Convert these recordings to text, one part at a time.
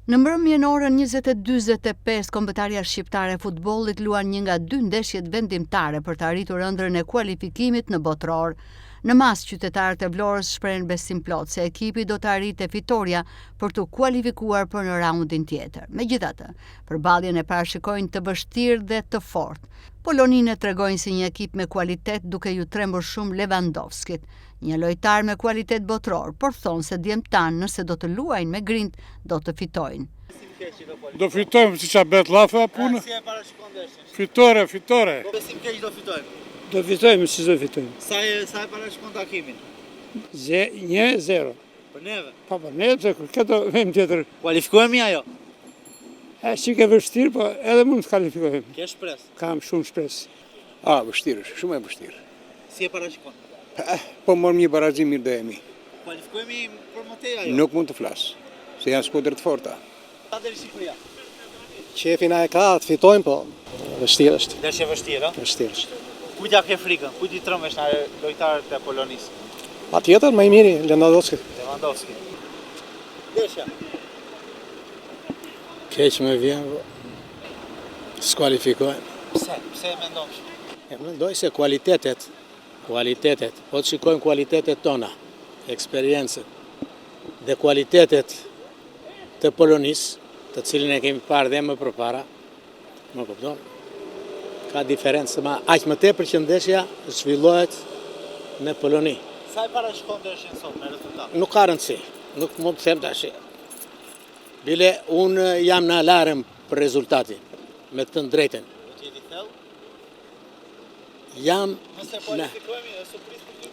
Në mbrëmje në orën 20:45, kombëtarja shqiptare e futbollit luan një nga 2 ndeshjet vendimtare për të arritur ëndrrën e kualifikimit në botror. Në mas, qytetarët e Vlorës shprehen besim plot se ekipi do të arrite fitoria për të kualifikuar për në raundin tjetër. Megjithatë, përballjen e parashikojnë të vështirë dhe të fortë. Poloninë tregojnë si një ekip me kualitet duke ju trembur shumë Lewandowskit, një lojtar me kualitet botror, por thonë se djemtan nëse do të luajnë me grind, do të fitojnë. Do fitojmë si qa bet lafe a punë? Si e parashikon ndeshjen? Fitore. Besim keq do fitojmë. Do fitojmë, si do fitojmë. Sa e parashikon takimin? 1-0. Për neve. Pa për neve, se këto vem tjetër. Kualifikohemi ajo? Që ke vështirë, po edhe mund të kualifikohemi. Ke shpresë? Kam shumë shpresë. Vështirë, shumë e vështirë. Si e parashikon? Po morëm një barazim mirë do jemi. Kualifikohemi për mëtej ajo? Nuk mund të flasë, se janë skuadra të forta. Sa deri Shqipëria? Qefin e ka, të fitojmë, po vështirë është. Ndeshje vështirë, a? Vështirë është. Kujt ja ke frikën? Kujt i trëmbesh në lojtarët e Polonisë? Patjetër, më i miri, Lewandowski. Ndeshja. Keq me vjen, s'kualifikohen. Pse? Pse e mendon? E mendoj se kualitetet, po të shikojmë kualitetet tona, eksperiencët dhe kualitetet të Polonisë, të cilin e kemi parë dhe më përpara, më kupton, ka diferencë, ma aq më tepër që ndeshja zhvillohet në Poloni. Sa e parashikon ndeshjen sot me rezultat? Nuk ka rëndësi, nuk mund të them tash. Bile unë jam në alarm për rezultatin, me të drejtën. Do të jeni thellë? Jam Nëse kualifikohemi, është surprizë për ty?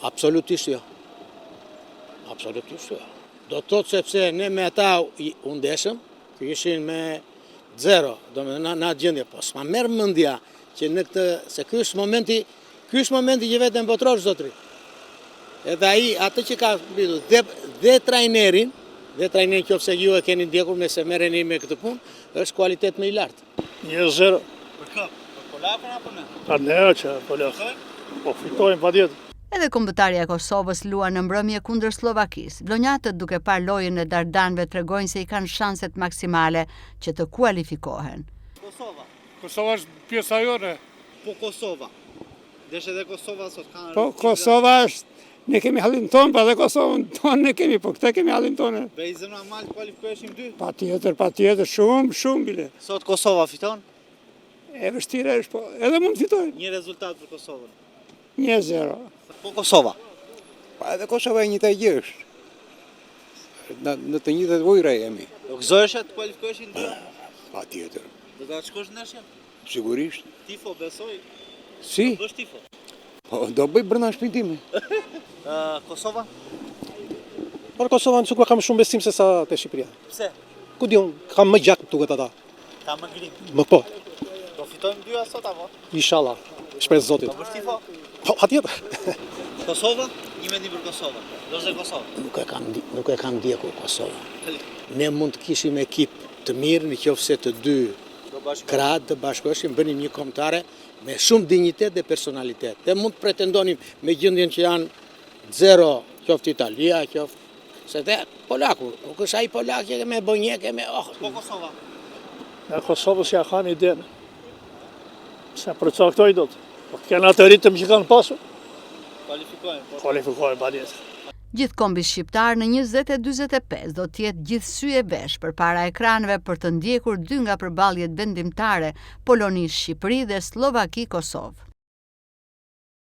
Absolutisht jo. Absolutisht jo. Do të thotë sepse ne me ata u ndeshëm, që ishin me 0, do me në atë gjendje, po s'ma merë mendja që në këtë, se ky është momenti që vetëm botror zotri. Edhe ai atë që ka mbitur dhe trajnerin qofse ju e keni ndjekur nëse merreni me këtë punë, është kualitet më i lartë. 1-0. Për kë? Për polakën apo ne? Pa ne që polakë. Po fitojmë patjetër. Edhe kombëtarja e Kosovës luan në mbrëmje kundër Slovakisë. Vlonjatët duke parë lojën e Dardanëve tregojnë se i kanë shanset maksimale që të kualifikohen. Kosova është pjesa jone. Po Kosova. Ndeshjet e Kosovës sot kanë. Po Kosova është, ne kemi hallin tonë, pa dhe Kosovën tonë ne kemi, po këte kemi hallin tonë. Beizëm në mal kualifikoheshim 2. Patjetër, shumë bile. Sot Kosova fiton? E vështirë është, po edhe mund të fitojnë. Një rezultat për Kosovën. 1-0. Po Kosova. Pa edhe Kosova e një të gjë është. Në të njëjtat ujëra jemi. Do gëzohesh të kualifikoheshin 2? Patjetër. Do ta shkosh në ndeshjen? Sigurisht. Tifo besoj. Si? Do bësh tifo. Po do bëj brenda shtëpinë time. Kosova? Por Kosova nuk kam shumë besim se sa te Shqipëria. Pse? Ku diun, kam më gjak duket ata. Ka më grim. Më po, Do fitojmë 2 sot apo? inshallah. Shpresë Zotit. Do bësh tifo? Po, patjetër. Kosova? Një mendim për Kosova. Do të Kosova. Nuk e kam ndjekur Kosova. Ne mund të kishim ekip të mirë në qoftë të dy krahët të bashkoheshin, bënim një kombëtare me shumë dinjitet dhe personalitet. Dhe mund të pretendonim me gjendjen që janë 0, qoftë Italia, qoftë se dhe polaku, nuk është ai polak që me bonjek me Po Kosova. Në Kosovës ja kanë idenë. Se përcaktoj do të. Po kanë atë ritëm që kanë pasur. Kualifikohen patjetër. Gjithë kombi shqiptar në 20:45 do të jetë gjithë sy e vesh përpara ekranëve për të ndjekur 2 nga përballjet vendimtare, Poloni-Shqipëri dhe Slovaki-Kosovë.